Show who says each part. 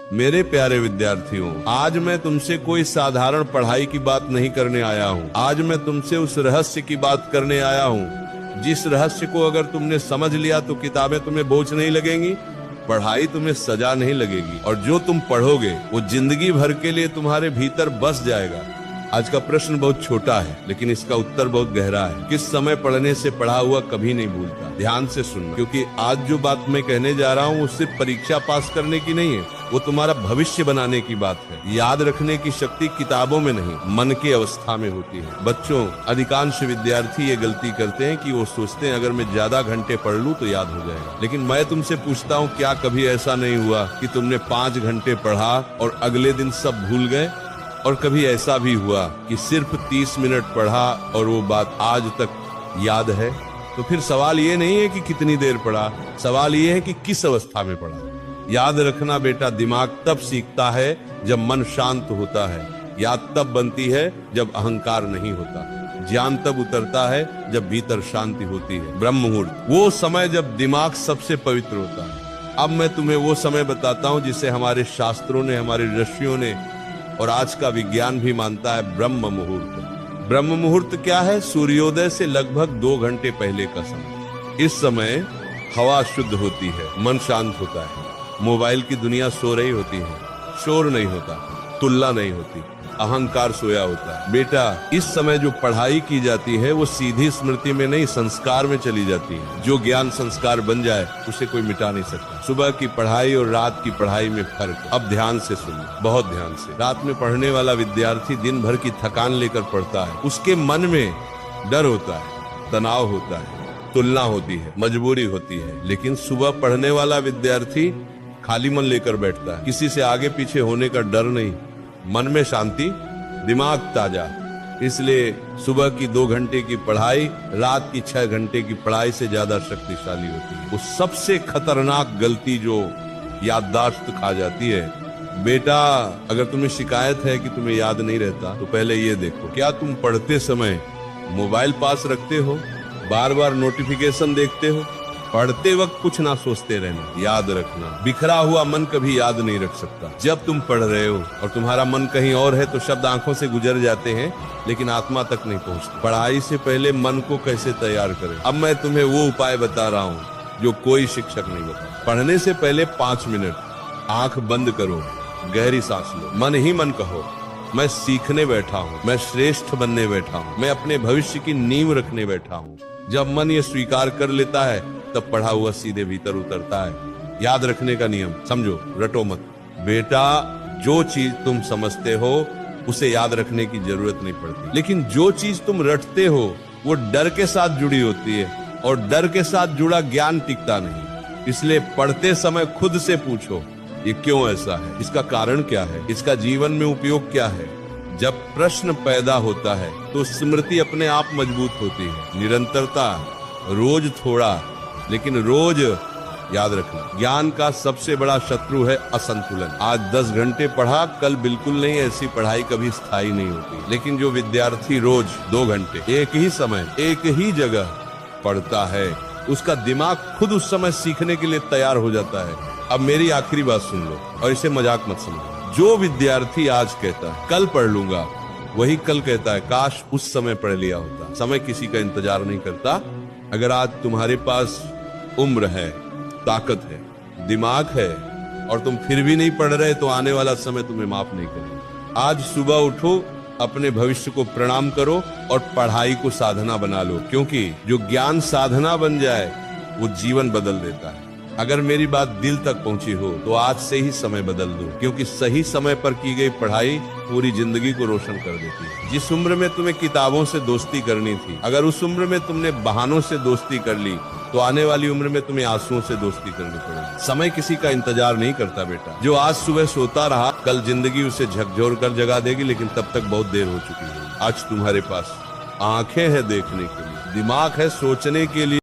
Speaker 1: मेरे प्यारे विद्यार्थियों, आज मैं तुमसे कोई साधारण पढ़ाई की बात नहीं करने आया हूँ। आज मैं तुमसे उस रहस्य की बात करने आया हूँ जिस रहस्य को अगर तुमने समझ लिया तो किताबें तुम्हें बोझ नहीं लगेंगी, पढ़ाई तुम्हें सजा नहीं लगेगी, और जो तुम पढ़ोगे वो जिंदगी भर के लिए तुम्हारे भीतर बस जाएगा। आज का प्रश्न बहुत छोटा है लेकिन इसका उत्तर बहुत गहरा है। किस समय पढ़ने से पढ़ा हुआ कभी नहीं भूलता। ध्यान से सुनना, क्योंकि आज जो बात मैं कहने जा रहा हूँ वो सिर्फ परीक्षा पास करने की नहीं है, वो तुम्हारा भविष्य बनाने की बात है। याद रखने की शक्ति किताबों में नहीं, मन की अवस्था में होती है। बच्चों, अधिकांश विद्यार्थी ये गलती करते हैं कि वो सोचते हैं अगर मैं ज्यादा घंटे पढ़ लूं तो याद हो जाएगा। लेकिन मैं तुमसे पूछता हूँ, क्या कभी ऐसा नहीं हुआ कि तुमने 5 घंटे पढ़ा और अगले दिन सब भूल गए? और कभी ऐसा भी हुआ कि सिर्फ 30 मिनट पढ़ा और वो बात आज तक याद है? तो फिर सवाल ये नहीं है कि कितनी देर पढ़ा, सवाल ये है कि किस अवस्था में पढ़ा। याद रखना बेटा, दिमाग तब सीखता है जब मन शांत होता है। याद तब बनती है जब अहंकार नहीं होता। ज्ञान तब उतरता है जब भीतर शांति होती है। ब्रह्म मुहूर्त, वो समय जब दिमाग सबसे पवित्र होता है। अब मैं तुम्हें वो समय बताता हूँ जिसे हमारे शास्त्रों ने, हमारे ऋषियों ने और आज का विज्ञान भी मानता है, ब्रह्म मुहूर्त। ब्रह्म मुहूर्त क्या है? सूर्योदय से लगभग 2 घंटे पहले का समय। इस समय हवा शुद्ध होती है, मन शांत होता है, मोबाइल की दुनिया सो रही होती है, शोर नहीं होता, तुलना नहीं होती, अहंकार सोया होता है। बेटा, इस समय जो पढ़ाई की जाती है वो सीधी स्मृति में नहीं, संस्कार में चली जाती है। जो ज्ञान संस्कार बन जाए उसे कोई मिटा नहीं सकता। सुबह की पढ़ाई और रात की पढ़ाई में फर्क। अब ध्यान से सुनो, बहुत ध्यान से। रात में पढ़ने वाला विद्यार्थी दिन भर की थकान लेकर पढ़ता है। उसके मन में डर होता है, तनाव होता है, तुलना होती है, मजबूरी होती है। लेकिन सुबह पढ़ने वाला विद्यार्थी खाली मन लेकर बैठता है, किसी से आगे पीछे होने का डर नहीं, मन में शांति, दिमाग ताजा। इसलिए सुबह की 2 घंटे की पढ़ाई रात की 6 घंटे की पढ़ाई से ज्यादा शक्तिशाली होती है। वो सबसे खतरनाक गलती जो याददाश्त खा जाती है। बेटा, अगर तुम्हें शिकायत है कि तुम्हें याद नहीं रहता तो पहले ये देखो, क्या तुम पढ़ते समय मोबाइल पास रखते हो, बार बार नोटिफिकेशन देखते हो? पढ़ते वक्त कुछ ना सोचते रहना। याद रखना, बिखरा हुआ मन कभी याद नहीं रख सकता। जब तुम पढ़ रहे हो और तुम्हारा मन कहीं और है तो शब्द आंखों से गुजर जाते हैं लेकिन आत्मा तक नहीं पहुंचते। पढ़ाई से पहले मन को कैसे तैयार करें, अब मैं तुम्हें वो उपाय बता रहा हूँ जो कोई शिक्षक नहीं बता। पढ़ने से पहले 5 मिनट आंख बंद करो, गहरी सांस लो, मन ही मन कहो, मैं सीखने बैठा हूँ, मैं श्रेष्ठ बनने बैठा हूँ, मैं अपने भविष्य की नींव रखने बैठा हूँ। जब मन ये स्वीकार कर लेता है तब पढ़ा हुआ सीधे भीतर उतरता है। याद रखने का नियम समझो, रटो मत। बेटा, जो चीज तुम समझते हो उसे याद रखने की जरूरत नहीं पड़ती, लेकिन जो चीज तुम रटते हो वो डर के साथ जुड़ी होती है और डर के साथ जुड़ा ज्ञान टिकता नहीं। इसलिए पढ़ते समय खुद से पूछो, ये क्यों ऐसा है, इसका कारण क्या है, इसका जीवन में उपयोग क्या है। जब प्रश्न पैदा होता है तो स्मृति अपने आप मजबूत होती है। निरंतरता, रोज थोड़ा लेकिन रोज याद रखना। ज्ञान का सबसे बड़ा शत्रु है असंतुलन। आज 10 घंटे पढ़ा, कल बिल्कुल नहीं, ऐसी पढ़ाई कभी स्थायी नहीं होती। लेकिन जो विद्यार्थी रोज 2 घंटे एक ही समय एक ही जगह पढ़ता है, उसका दिमाग खुद उस समय सीखने के लिए तैयार हो जाता है। अब मेरी आखिरी बात सुन लो और इसे मजाक मत समझो। जो विद्यार्थी आज कहता है कल पढ़ लूंगा, वही कल कहता है काश उस समय पढ़ लिया होता। समय किसी का इंतजार नहीं करता। अगर आज तुम्हारे पास उम्र है, ताकत है, दिमाग है और तुम फिर भी नहीं पढ़ रहे तो आने वाला समय तुम्हें माफ नहीं करेगा। आज सुबह उठो, अपने भविष्य को प्रणाम करो और पढ़ाई को साधना बना लो, क्योंकि जो ज्ञान साधना बन जाए वो जीवन बदल देता है। अगर मेरी बात दिल तक पहुंची हो तो आज से ही समय बदल दो, क्योंकि सही समय पर की गई पढ़ाई पूरी जिंदगी को रोशन कर देती है। जिस उम्र में तुम्हें किताबों से दोस्ती करनी थी, अगर उस उम्र में तुमने बहानों से दोस्ती कर ली तो आने वाली उम्र में तुम्हें आंसुओं से दोस्ती करनी पड़ेगी। समय किसी का इंतजार नहीं करता बेटा। जो आज सुबह सोता रहा, कल जिंदगी उसे झकझोर कर जगा देगी, लेकिन तब तक बहुत देर हो चुकी है। आज तुम्हारे पास आंखें हैं देखने के लिए, दिमाग है सोचने के लिए।